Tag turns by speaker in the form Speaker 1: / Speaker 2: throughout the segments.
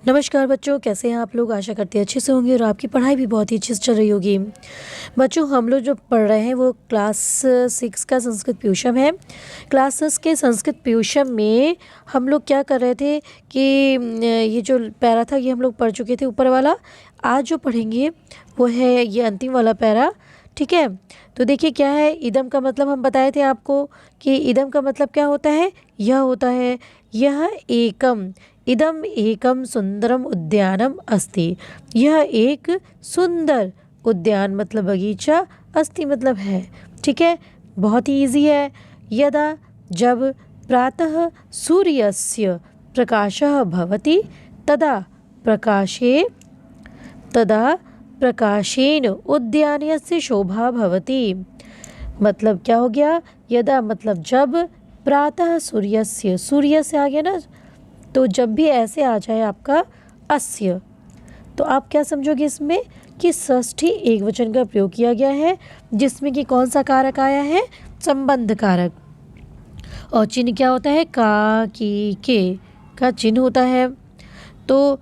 Speaker 1: नमस्कार बच्चों, कैसे हैं आप लोग। आशा करते हैं अच्छे से होंगे और आपकी पढ़ाई भी बहुत ही अच्छे से चल रही होगी। बच्चों, हम लोग जो पढ़ रहे हैं वो क्लास 6 का संस्कृत प्यूषम है। क्लास 6 के संस्कृत प्यूषम में हम लोग क्या कर रहे थे कि ये जो पैरा था ये हम लोग पढ़ चुके थे ऊपर वाला। आज जो पढ़ेंगे वो है ये अंतिम वाला पैरा। ठीक है, तो देखिए क्या है। इदम का मतलब हम बताए थे आपको कि इदम का मतलब क्या होता है। यह होता है यह एकम, इदम एकम सुंदरम उद्यानम अस्ति। यह एक सुंदर उद्यान मतलब बगीचा, अस्ति मतलब है। ठीक है, बहुत ही इजी है। यदा जब प्रातः सूर्यस्य प्रकाशः भवति तदा प्रकाशेन उद्यानस्य शोभा भवति। मतलब क्या हो गया। यदा मतलब जब, प्रातः सूर्यस्य, सूर्य से आ गया ना, तो जब भी ऐसे आ जाए आपका अस्य, तो आप क्या समझोगे इसमें कि षष्ठी एक वचन का प्रयोग किया गया है, जिसमें कि कौन सा कारक आया है, संबंध कारक। और चिन्ह क्या होता है, का, की, के का चिन्ह होता है। तो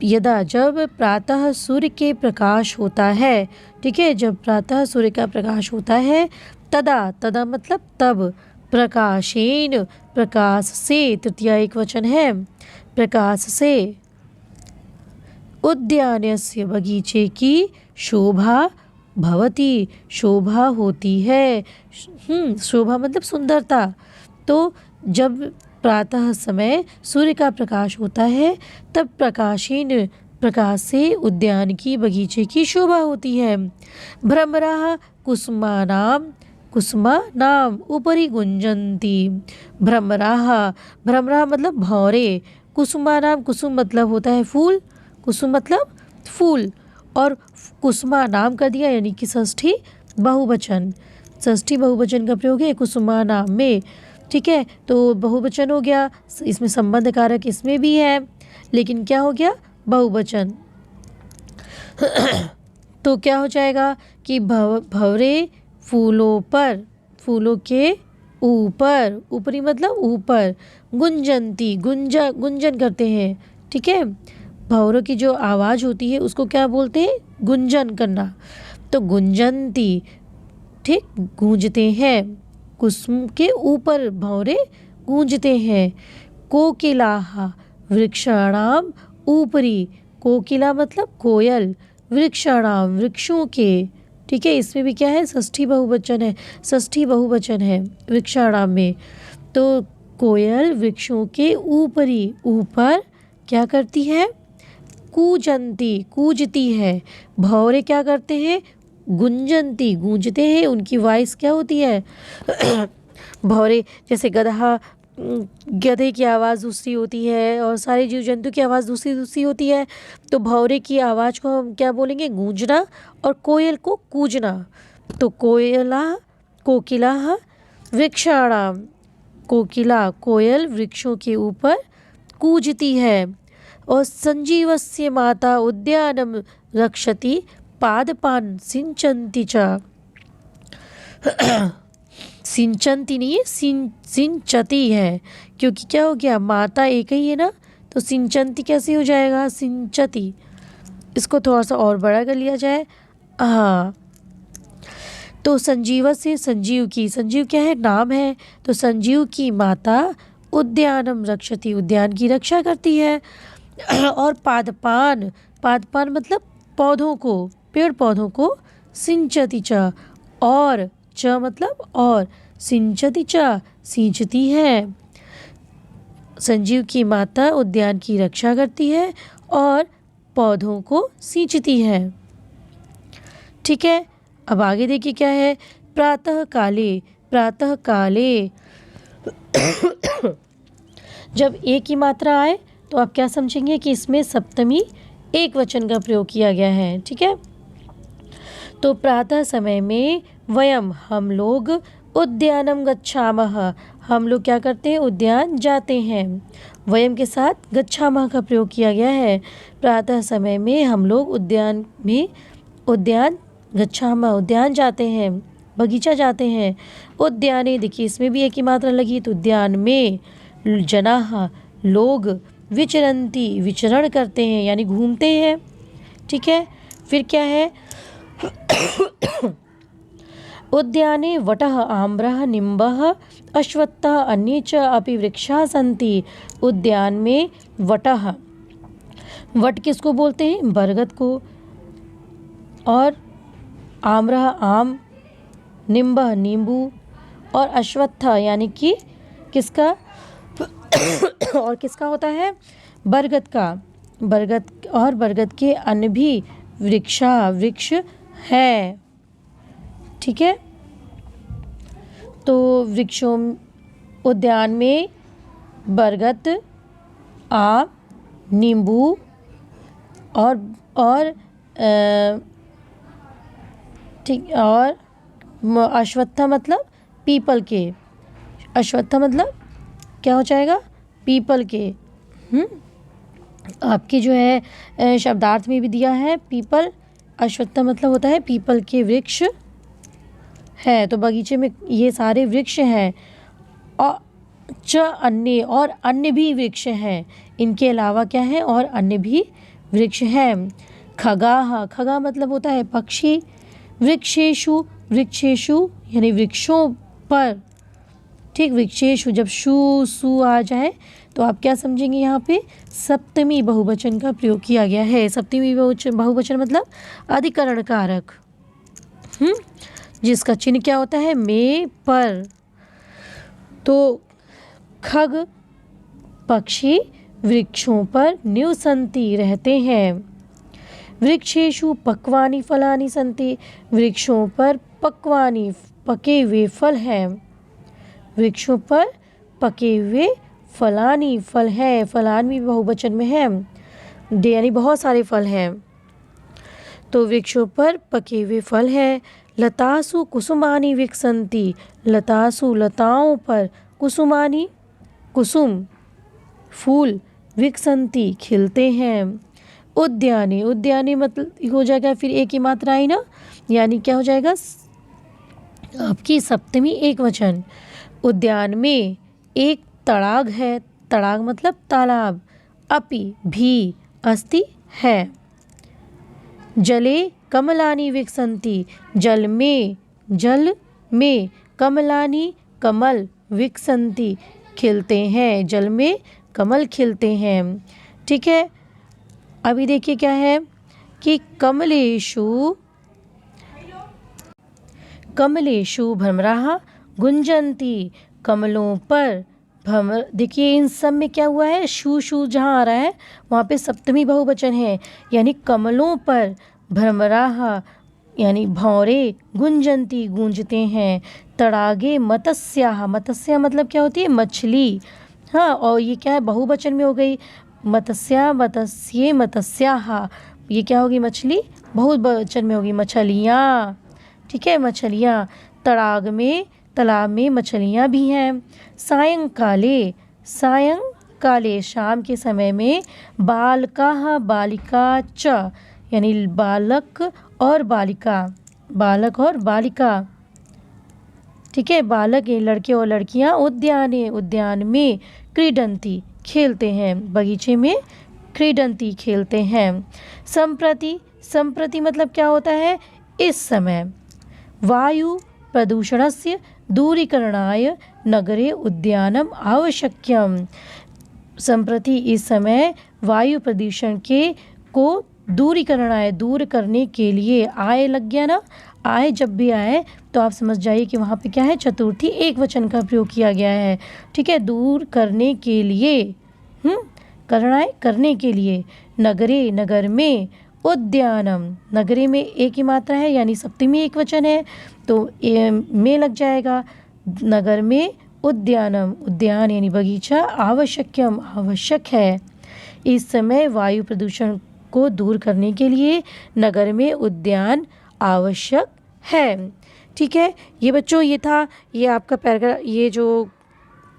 Speaker 1: यदा जब प्रातः सूर्य के प्रकाश होता है, ठीक है, जब प्रातः सूर्य का प्रकाश होता है, तदा मतलब तब, प्रकाशेन प्रकाश से, तृतीय एक वचन है, प्रकाश से, उद्यानस्य बगीचे की शोभा भवति, शोभा होती है। शोभा मतलब सुंदरता। तो जब प्रातः समय सूर्य का प्रकाश होता है तब प्रकाशेन, प्रकाश से उद्यान की, बगीचे की शोभा होती है। भ्रमराः कुसुमानाम, कुसुमा नाम ऊपरी गुंजंती। भ्रमराः, भ्रमराः मतलब भौरे। कुसुमा नाम, कुसुम मतलब होता है फूल, कुसुम मतलब फूल, और कुसुमा नाम कर दिया यानी कि षष्ठी बहुवचन। षष्ठी बहुवचन का प्रयोग है कुसुमा नाम में। ठीक है, तो बहुवचन हो गया, इसमें संबंध कारक इसमें भी है, लेकिन क्या हो गया, बहुवचन। तो क्या हो जाएगा कि भंवरे फूलों पर, फूलों के ऊपर, ऊपरी मतलब ऊपर, गुंजंती, गुंजन करते हैं। ठीक है, भंवरों की जो आवाज़ होती है उसको क्या बोलते हैं, गुंजन करना। तो गुंजंती, ठीक, गूंजते हैं, कुसुम के ऊपर भंवरे गूंजते हैं। कोकिलाः वृक्षाणाम ऊपरी, कोकिला मतलब कोयल, वृक्षाणाम वृक्षों के। ठीक है, इसमें भी क्या है, षष्ठी बहुवचन है, षष्ठी बहुवचन है वृक्षाणाम में। तो कोयल वृक्षों के ऊपरी, ऊपर क्या करती है, कूजंती, कूजती है। भौरे क्या करते हैं, गुंजंती, गूंजते हैं, उनकी वॉइस क्या होती है। भौरे जैसे गधा, गधे की आवाज़ दूसरी होती है और सारे जीव जंतु की आवाज़ दूसरी दूसरी होती है। तो भौरे की आवाज़ को हम क्या बोलेंगे, गूंजना, और कोयल को कूजना। तो कोकिला वृक्षाणाम, कोकिला कोयल वृक्षों के ऊपर कूजती है। और संजीवस्य माता उद्यानम रक्षति पादपान सिंचन्ति च। सिंचन्ति नहीं है, सिंचती है, क्योंकि क्या हो गया, माता एक ही है ना, तो सिंचन्ति कैसे हो जाएगा, सिंचती। इसको थोड़ा सा और बड़ा कर लिया जाए, हाँ। तो संजीव से, संजीव की, संजीव क्या है, नाम है, तो संजीव की माता उद्यानम रक्षति, उद्यान की रक्षा करती है। और पादपान, पादपान मतलब पौधों को, पेड़ पौधों को, सिंचती च, और च मतलब और, सिंचती च सींचती है। संजीव की माता उद्यान की रक्षा करती है और पौधों को सींचती है। ठीक है, अब आगे देखिए क्या है, प्रातः काले, प्रातः काले। जब एक ही मात्रा आए तो आप क्या समझेंगे कि इसमें सप्तमी एक वचन का प्रयोग किया गया है। ठीक है, तो प्रातः समय में वयम हम लोग, उद्यानम गच्छामः हम लोग क्या करते हैं, उद्यान जाते हैं। वयम के साथ गच्छामः का प्रयोग किया गया है। प्रातः समय में हम लोग उद्यान में, उद्यान गच्छामः उद्यान जाते हैं, बगीचा जाते हैं। उद्याने, देखिए इसमें भी एक ही मात्रा लगी, तो उद्यान में, जनाः लोग, विचरन्ति विचरण करते हैं यानी घूमते हैं। ठीक है, फिर क्या है, उद्याने वटः आम्रः निम्बः अश्वत्थः अन्ये च अपि वृक्षाः सन्ति। उद्यान में वटः, वट किसको बोलते हैं, बरगद को, और आम्रः आम, निम्बः नींबू, और अश्वत्थ यानी कि किसका और किसका होता है, बरगद का, बरगद, और बरगद के अन्य भी वृक्ष है। ठीक है, तो वृक्षों, उद्यान में बरगद, आम, नींबू और ठीक, और अश्वत्था मतलब पीपल के, अश्वत्था मतलब क्या हो जाएगा, पीपल के। आपके जो है शब्दार्थ में भी दिया है पीपल, अश्वत्था मतलब होता है पीपल के वृक्ष है। तो बगीचे में ये सारे वृक्ष हैं, और अन्य, और अन्य भी वृक्ष हैं, इनके अलावा क्या है, और अन्य भी वृक्ष हैं। खगाः, खगा मतलब होता है पक्षी, वृक्षेषु, वृक्षेषु यानी वृक्षों पर। ठीक, वृक्षेषु जब सु आ जाए तो आप क्या समझेंगे, यहाँ पे सप्तमी बहुवचन का प्रयोग किया गया है। सप्तमी बहुवचन मतलब अधिकरण कारक, जिसका चिन्ह क्या होता है, में, पर। तो खग पक्षी वृक्षों पर निवसन्ति रहते हैं। वृक्षेषु पक्वानि फलानि सन्ति, वृक्षों पर पक्वानि पके हुए फल हैं। वृक्षों पर पके हुए फलानी फल है, फलान भी बहुवचन में है, यानी बहुत सारे फल हैं। तो वृक्षों पर पके हुए फल है। लतासु कुसुमानि विकसन्ति, लतासु लताओं पर, कुसुमानि कुसुम फूल, विकसन्ति खिलते हैं। उद्याने, उद्याने मतलब हो जाएगा फिर एक ही मात्रा आई ना, यानी क्या हो जाएगा, आपकी सप्तमी एक वचन। उद्यान में एक तड़ाग है, तड़ाग मतलब तालाब, अपि भी, अस्ति है। जले कमलानि विकसन्ति, जल में कमलानि कमल, विकसन्ति खिलते हैं, जल में कमल खिलते हैं। ठीक है, अभी देखिए क्या है कि कमलेषु भ्रमराः गुंजन्ति, कमलों पर भ्रमर। देखिए इन सब में क्या हुआ है, शू जहाँ आ रहा है वहाँ पे सप्तमी बहुवचन है, यानी कमलों पर भ्रमराः यानी भौरे, गुंजन्ति गूंजते हैं। तड़ागे मत्स्याः, मत्स्या मतलब क्या होती है, मछली। हाँ, और ये क्या है, बहुवचन में हो गई, मत्स्या, मत्स्ये, मत्स्याः, ये क्या होगी, मछली, बहुवचन में होगी, मछलियाँ। ठीक है, मछलियाँ। तड़ाग में, तालाब में मछलियाँ भी हैं। सायंकाले, सायंकाले शाम के समय में, बालकाः बालिका च यानी बालक और बालिका, बालक और बालिका। ठीक है, बालक ये लड़के और लड़कियां, उद्याने उद्यान में, क्रीडन्ति खेलते हैं, बगीचे में क्रीडन्ति खेलते हैं। संप्रति, संप्रति मतलब क्या होता है, इस समय। वायु प्रदूषणस्य दूरीकरणाय नगरे उद्यानम आवश्यक्यम। संप्रति इस समय वायु प्रदूषण को दूरीकरणाय, दूर करने के लिए, आय लग गया ना, आय जब भी आए तो आप समझ जाइए कि वहाँ पे क्या है, चतुर्थी एक वचन का प्रयोग किया गया है। ठीक है, दूर करने के लिए, करणाय करने के लिए। नगरे नगर में, उद्यानम नगरे में एक ही मात्रा है यानी सप्तमी एक वचन है तो में लग जाएगा। नगर में उद्यानम, उद्यान यानी बगीचा, आवश्यक्यम आवश्यक है। इस समय वायु प्रदूषण को दूर करने के लिए नगर में उद्यान आवश्यक है। ठीक है, ये बच्चों ये था, ये आपका पैराग्राफ, ये जो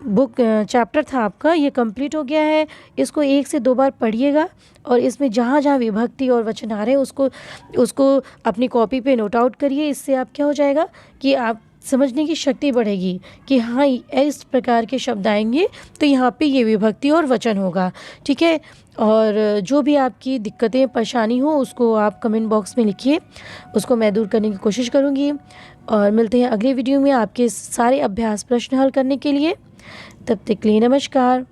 Speaker 1: बुक चैप्टर था आपका, ये कंप्लीट हो गया है। इसको 1 से 2 बार पढ़िएगा और इसमें जहाँ जहाँ विभक्ति और वचन आ रहे हैं उसको अपनी कॉपी पे नोट आउट करिए। इससे आप क्या हो जाएगा कि आप समझने की शक्ति बढ़ेगी कि हाँ इस प्रकार के शब्द आएंगे तो यहाँ पे ये विभक्ति और वचन होगा। ठीक है, और जो भी आपकी दिक्कतें परेशानी हो उसको आप कमेंट बॉक्स में लिखिए, उसको मैं दूर करने की कोशिश करूँगी। और मिलते हैं अगले वीडियो में आपके सारे अभ्यास प्रश्न हल करने के लिए। तब तक के लिए नमस्कार।